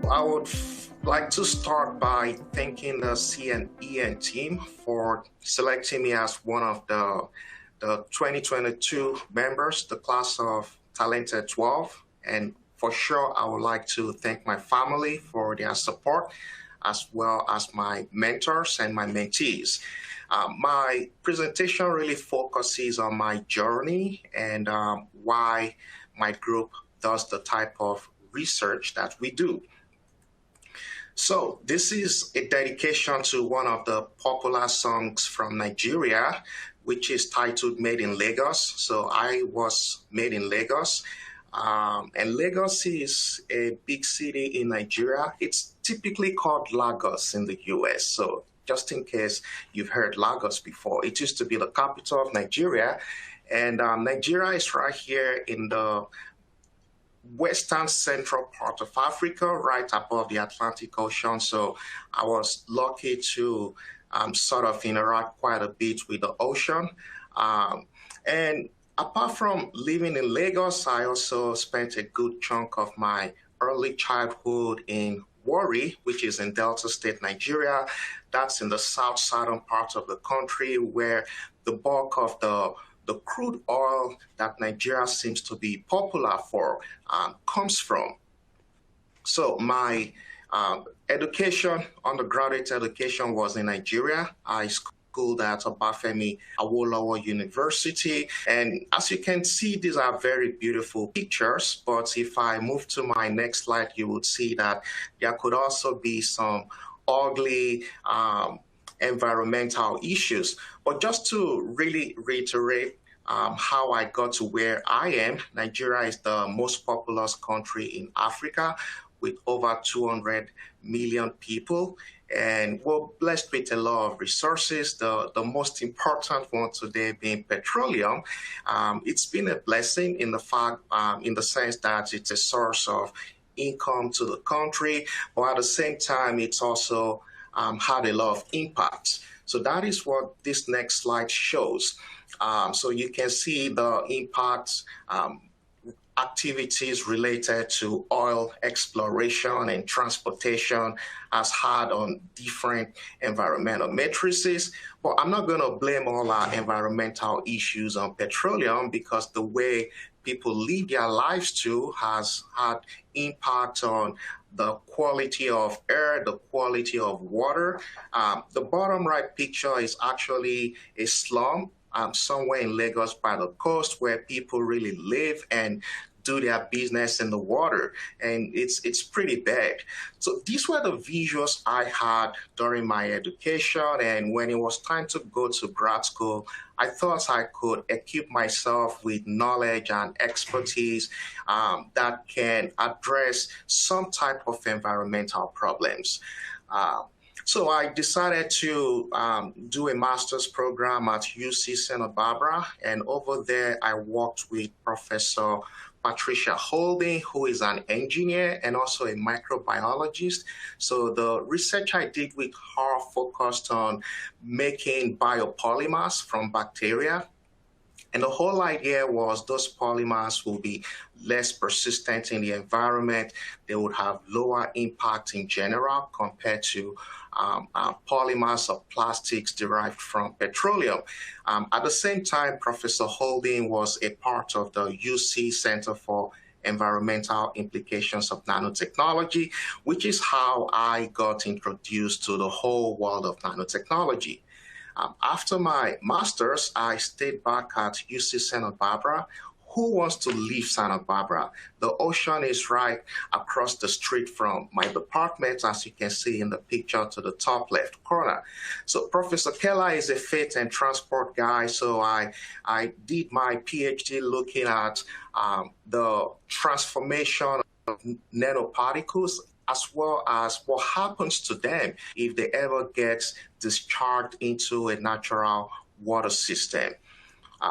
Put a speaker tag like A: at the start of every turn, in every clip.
A: I would like to start by thanking the CNEN team for selecting me as one of the 2022 members, the class of Talented 12. And for sure, I would like to thank my family for their support, as well as my mentors and my mentees. My presentation really focuses on my journey and why my group does the type of research that we do. So this is a dedication to one of the popular songs from Nigeria, which is titled Made in Lagos. So I was made in Lagos. And Lagos is a big city in Nigeria. It's typically called Lagos in the US. So just in case you've heard Lagos before, it used to be the capital of Nigeria. And Nigeria is right here in the western central part of Africa, right above the Atlantic Ocean. So I was lucky to sort of interact quite a bit with the ocean. And apart from living in Lagos, I also spent a good chunk of my early childhood in Warri, which is in Delta State, Nigeria. That's in the southern part of the country where the bulk of the crude oil that Nigeria seems to be popular for comes from. So my education, undergraduate education, was in Nigeria. I schooled at Obafemi Awolowo University. And as you can see, these are very beautiful pictures. But if I move to my next slide, you would see that there could also be some ugly environmental issues. But just to really reiterate how I got to where I am, Nigeria is the most populous country in Africa with over 200 million people. And we're blessed with a lot of resources, the most important one today being petroleum. It's been a blessing in the sense that it's a source of income to the country, but at the same time, it's also had a lot of impact. So that is what this next slide shows. So you can see the impact activities related to oil exploration and transportation has had on different environmental matrices. But I'm not going to blame all our environmental issues on petroleum because the way people live their lives too has had impact on the quality of air, the quality of water. The bottom right picture is actually a slum somewhere in Lagos by the coast where people really live and do their business in the water, and it's pretty bad. So these were the visuals I had during my education, and when it was time to go to grad school, I thought I could equip myself with knowledge and expertise that can address some type of environmental problems. So I decided to do a master's program at UC Santa Barbara, and over there I worked with Professor Patricia Holding, who is an engineer and also a microbiologist. So the research I did with her focused on making biopolymers from bacteria. And the whole idea was those polymers will be less persistent in the environment. They would have lower impact in general compared to polymers of plastics derived from petroleum. At the same time, Professor Holding was a part of the UC Center for Environmental Implications of Nanotechnology, which is how I got introduced to the whole world of nanotechnology. After my master's, I stayed back at UC Santa Barbara. Who wants to leave Santa Barbara? The ocean is right across the street from my department, as you can see in the picture to the top left corner. So Professor Keller is a freight and transport guy, so I did my PhD looking at the transformation of nanoparticles as well as what happens to them if they ever get discharged into a natural water system.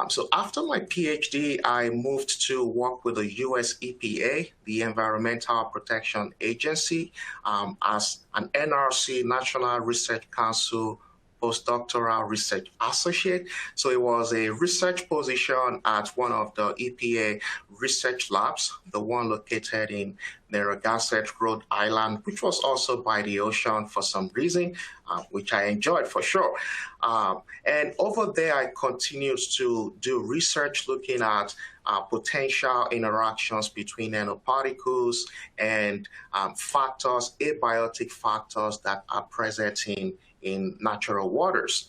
A: So after my PhD, I moved to work with the US EPA, the Environmental Protection Agency, as an NRC, National Research Council postdoctoral research associate. So it was a research position at one of the EPA research labs, the one located in Narragansett, Rhode Island, which was also by the ocean for some reason, which I enjoyed for sure. And over there, I continued to do research looking at potential interactions between nanoparticles and factors, abiotic factors that are present in natural waters.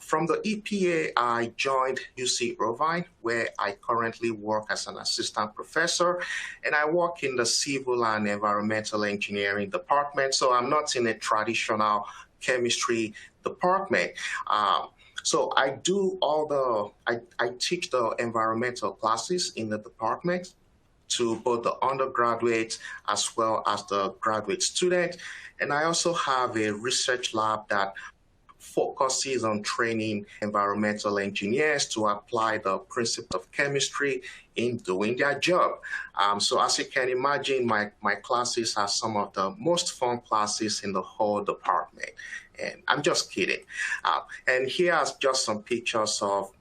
A: From the EPA, I joined UC Irvine, where I currently work as an assistant professor, and I work in the civil and environmental engineering department. So I'm not in a traditional chemistry department. So I do I teach the environmental classes in the department to both the undergraduates as well as the graduate student. And I also have a research lab that focuses on training environmental engineers to apply the principles of chemistry in doing their job. So as you can imagine, my classes are some of the most fun classes in the whole department. And I'm just kidding. And here are just some pictures of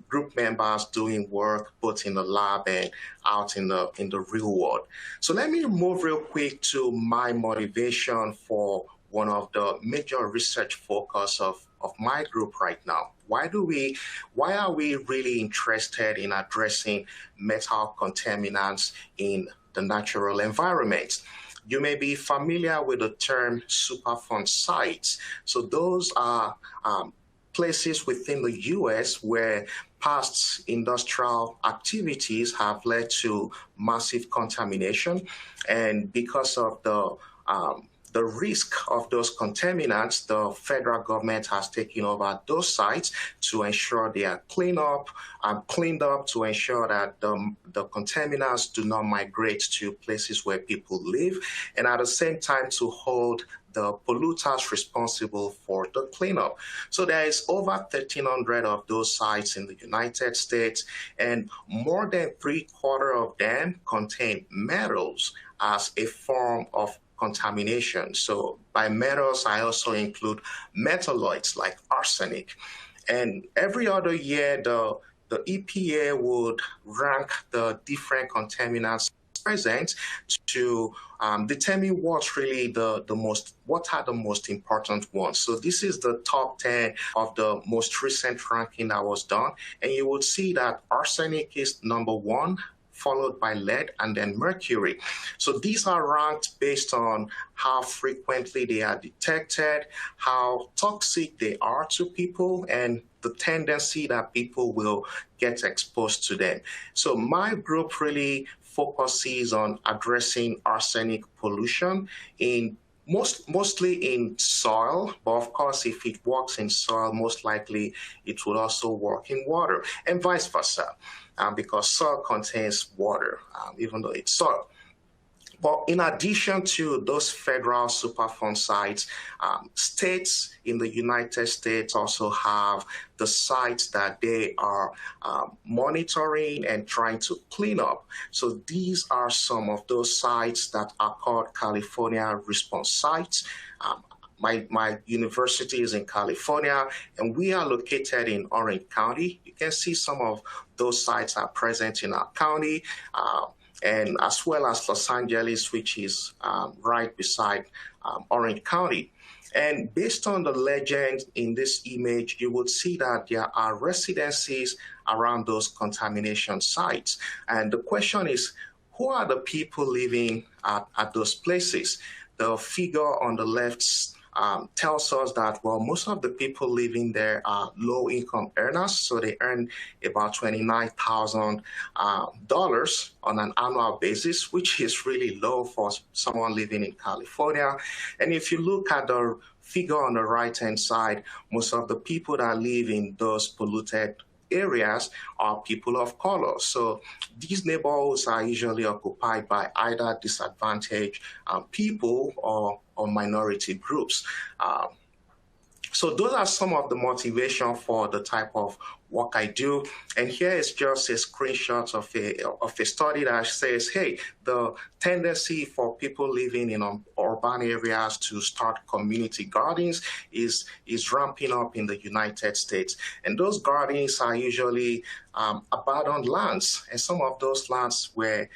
A: group members doing work both in the lab and out in the real world. So let me move real quick to my motivation for one of the major research focus of my group right now. Why are we really interested in addressing metal contaminants in the natural environment? You may be familiar with the term Superfund sites. So those are places within the U.S. where past industrial activities have led to massive contamination. And because of the risk of those contaminants, the federal government has taken over those sites to ensure they are cleaned up to ensure that the contaminants do not migrate to places where people live, and at the same time to hold the polluters responsible for the cleanup. So there is over 1,300 of those sites in the United States, and more than 3/4 of them contain metals as a form of contamination. So by metals, I also include metalloids like arsenic. And every other year, the EPA would rank the different contaminants present to determine what are the most important ones. So this is the top 10 of the most recent ranking that was done. And you will see that arsenic is number 1, followed by lead and then mercury. So these are ranked based on how frequently they are detected, how toxic they are to people, and the tendency that people will get exposed to them. So my group really focuses on addressing arsenic pollution mostly in soil, but of course, if it works in soil, most likely it will also work in water, and vice versa, because soil contains water, even though it's soil. But in addition to those federal Superfund sites, states in the United States also have the sites that they are monitoring and trying to clean up. So these are some of those sites that are called California Response Sites. My university is in California, and we are located in Orange County. You can see some of those sites are present in our county, and as well as Los Angeles, which is right beside Orange County. And based on the legend in this image, you would see that there are residencies around those contamination sites. And the question is, who are the people living at those places? The figure on the left tells us that, well, most of the people living there are low-income earners, so they earn about $29,000 on an annual basis, which is really low for someone living in California. And if you look at the figure on the right-hand side, most of the people that live in those polluted areas are people of color. So these neighborhoods are usually occupied by either disadvantaged people or minority groups. So those are some of the motivation for the type of work I do. And here is just a screenshot of a study that says, hey, the tendency for people living in urban areas to start community gardens is ramping up in the United States. And those gardens are usually abandoned lands, and some of those lands were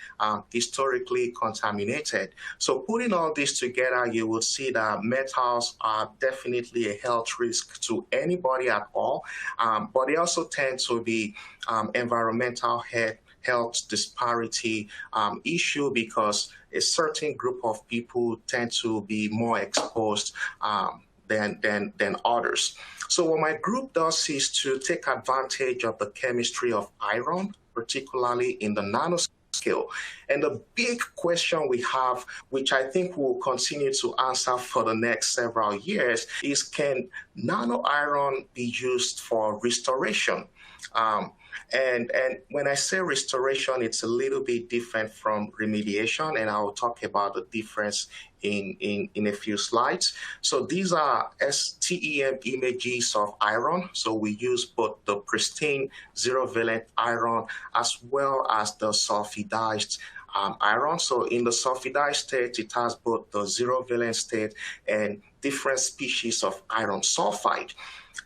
A: historically contaminated. So putting all this together, you will see that metals are definitely a health risk to anybody at all, but they also tend to be environmental health disparity issue, because a certain group of people tend to be more exposed than others. So what my group does is to take advantage of the chemistry of iron, particularly in the nanoscale. And the big question we have, which I think we'll continue to answer for the next several years, is can nano iron be used for restoration? And when I say restoration, it's a little bit different from remediation, and I'll talk about the difference in a few slides. So these are STEM images of iron. So we use both the pristine zero-valent iron as well as the sulfidized iron. So in the sulfidized state, it has both the zero-valent state and different species of iron sulfide.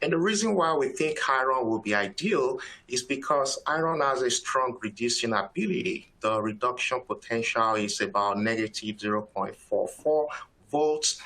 A: And the reason why we think iron will be ideal is because iron has a strong reducing ability. The reduction potential is about negative 0.44 volts.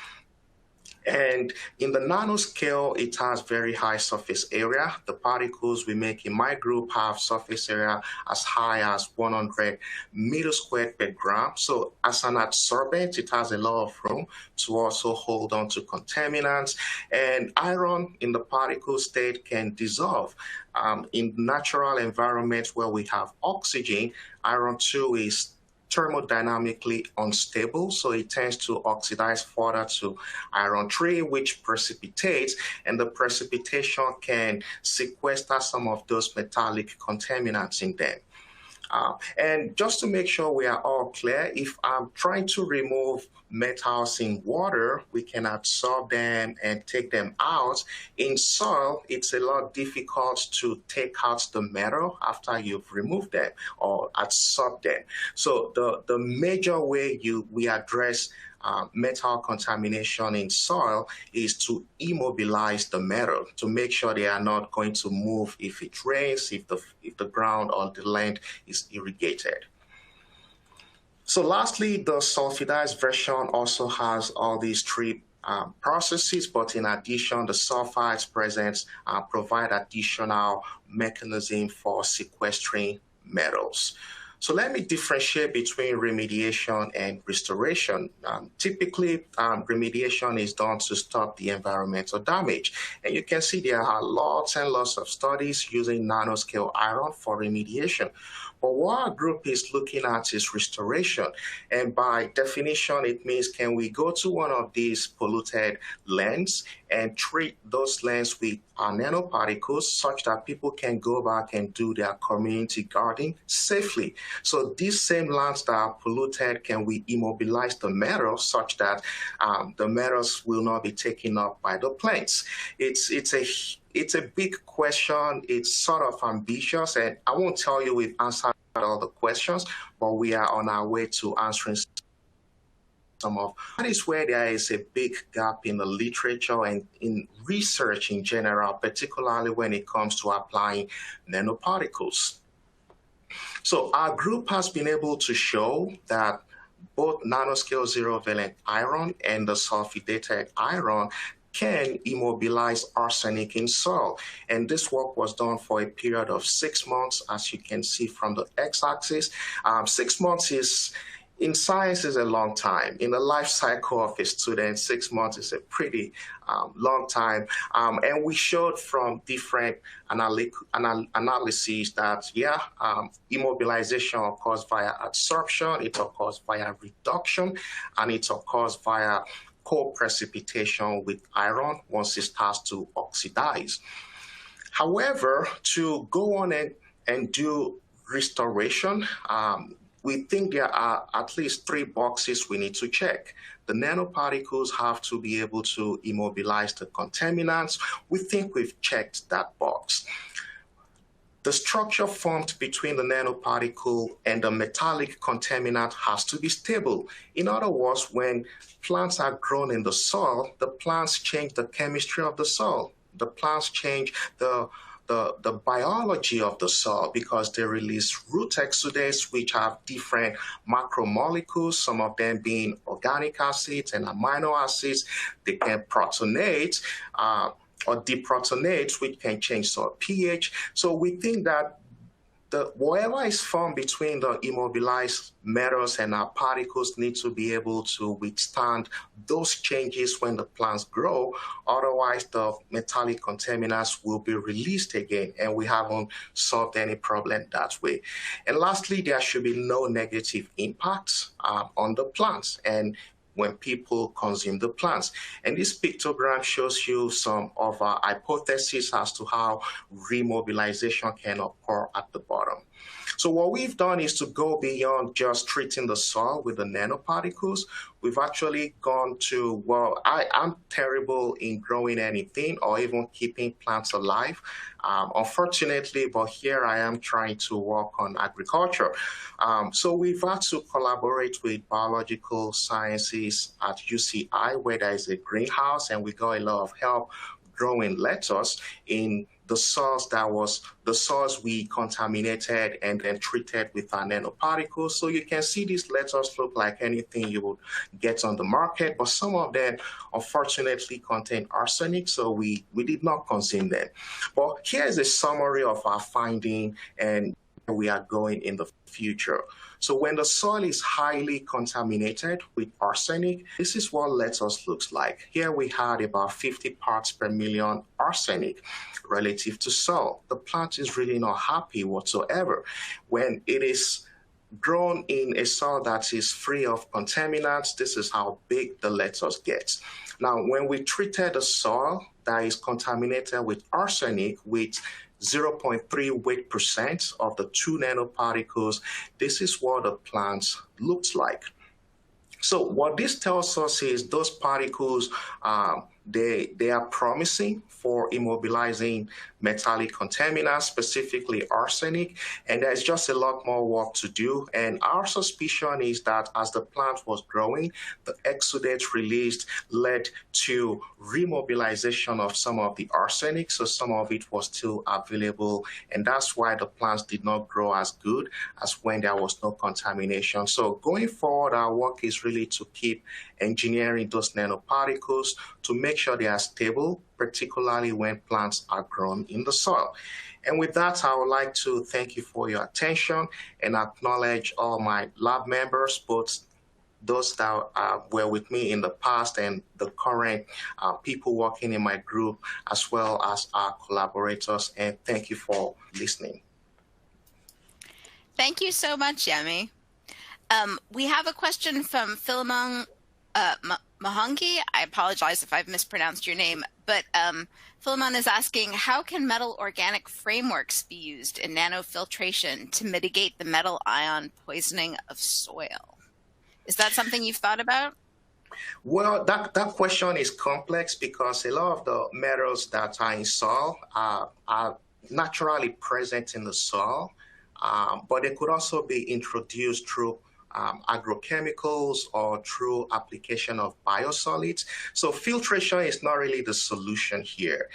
A: And in the nanoscale, it has very high surface area. The particles we make in my group have surface area as high as 100 meters squared per gram. So as an adsorbent, it has a lot of room to also hold on to contaminants. And iron in the particle state can dissolve. In natural environments where we have oxygen, iron too is thermodynamically unstable, so it tends to oxidize further to iron 3, which precipitates, and the precipitation can sequester some of those metallic contaminants in them. And just to make sure we are all clear, if I'm trying to remove metals in water, we can adsorb them and take them out. In soil, it's a lot difficult to take out the metal after you've removed them or adsorb them. So the major way we address metal contamination in soil is to immobilize the metal, to make sure they are not going to move if it rains, if the ground or the land is irrigated. So lastly, the sulfidized version also has all these three processes, but in addition, the sulfides present provide additional mechanism for sequestering metals. So let me differentiate between remediation and restoration. Typically, remediation is done to stop the environmental damage. And you can see there are lots and lots of studies using nanoscale iron for remediation. But what our group is looking at is restoration. And by definition, it means can we go to one of these polluted lands and treat those lands with nanoparticles such that people can go back and do their community gardening safely. So these same lands that are polluted, can we immobilize the metals such that the metals will not be taken up by the plants? It's a big question. It's sort of ambitious, and I won't tell you we've answered all the questions, but we are on our way to answering some of. That is where there is a big gap in the literature and in research in general, particularly when it comes to applying nanoparticles. So our group has been able to show that both nanoscale zero-valent iron and the sulfidated iron can immobilize arsenic in soil. And this work was done for a period of 6 months, as you can see from the x-axis. 6 months is, in science, is a long time. In the life cycle of a student, 6 months is a pretty long time. And we showed from different analyses that, immobilization occurs via adsorption, it occurs via reduction, and it occurs via co-precipitation with iron once it starts to oxidize. However, to go on and do restoration, we think there are at least 3 boxes we need to check. The nanoparticles have to be able to immobilize the contaminants. We think we've checked that box. the structure formed between the nanoparticle and the metallic contaminant has to be stable. In other words, when plants are grown in the soil, the plants change the chemistry of the soil. The plants change the biology of the soil because they release root exudates, which have different macromolecules, some of them being organic acids and amino acids. They can protonate or deprotonate, which can change soil pH. So we think that whatever is formed between the immobilized metals and our particles need to be able to withstand those changes when the plants grow. Otherwise, the metallic contaminants will be released again, and we haven't solved any problem that way. And lastly, there should be no negative impacts on the plants and when people consume the plants. And this pictogram shows you some of our hypotheses as to how remobilization can occur at the bottom. So what we've done is to go beyond just treating the soil with the nanoparticles. We've actually gone to, well, I'm terrible in growing anything or even keeping plants alive. Unfortunately, but here I am trying to work on agriculture. So we've had to collaborate with biological sciences at UCI, where there is a greenhouse, and we got a lot of help growing lettuce in the soils we contaminated and then treated with our nanoparticles. So you can see these lettuce look like anything you would get on the market, but some of them unfortunately contain arsenic, so we did not consume them. But here's a summary of our finding and where we are going in the future. So when the soil is highly contaminated with arsenic, this is what lettuce looks like. Here we had about 50 parts per million arsenic relative to soil. The plant is really not happy whatsoever. When it is grown in a soil that is free of contaminants, this is how big the lettuce gets. Now, when we treated the soil that is contaminated with arsenic with 0.3 weight% of the 2 nanoparticles, this is what the plant looks like. So what this tells us is those particles, they are promising for immobilizing metallic contaminants, specifically arsenic, and there's just a lot more work to do. And our suspicion is that as the plant was growing, the exudates released led to remobilization of some of the arsenic, so some of it was still available, and that's why the plants did not grow as good as when there was no contamination. So going forward, our work is really to keep engineering those nanoparticles to make sure they are stable, particularly when plants are grown in the soil. And with that, I would like to thank you for your attention and acknowledge all my lab members, both those that were with me in the past and the current people working in my group, as well as our collaborators. And thank you for listening.
B: Thank you so much, Yemi. We have a question from Philemon Mahangi. I apologize if I've mispronounced your name, but Philemon is asking, how can metal organic frameworks be used in nanofiltration to mitigate the metal ion poisoning of soil? Is that something you've thought about?
A: Well, that question is complex because a lot of the metals that are in soil are naturally present in the soil, but they could also be introduced through agrochemicals or through application of biosolids. So filtration is not really the solution here.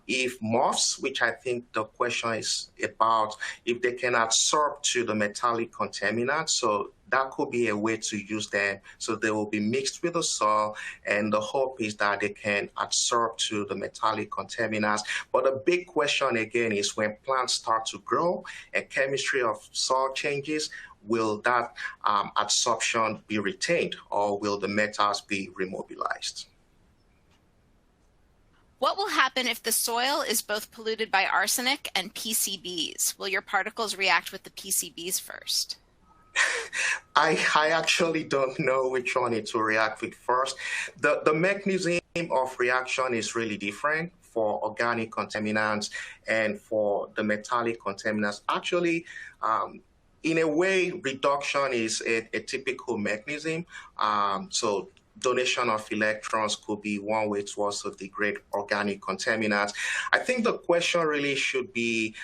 A: If MOFs, which I think the question is about, if they can absorb to the metallic contaminants, so that could be a way to use them. So they will be mixed with the soil, and the hope is that they can absorb to the metallic contaminants. But the big question again is when plants start to grow and chemistry of soil changes, will that absorption be retained, or will the metals be remobilized?
B: What will happen if the soil is both polluted by arsenic and PCBs? Will your particles react with the PCBs first?
A: I actually don't know which one it will react with first. The mechanism of reaction is really different for organic contaminants and for the metallic contaminants. Actually, in a way, reduction is a typical mechanism. So donation of electrons could be one way to also degrade organic contaminants. I think the question really should be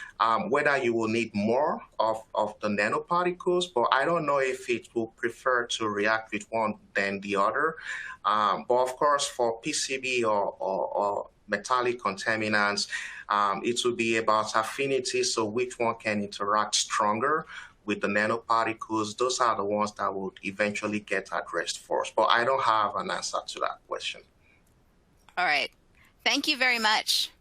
A: whether you will need more of the nanoparticles, but I don't know if it will prefer to react with one than the other. But of course, for PCB or metallic contaminants, it will be about affinity, so which one can interact stronger with the nanoparticles. Those are the ones that would eventually get addressed first. But I don't have an answer to that question.
B: All right. Thank you very much.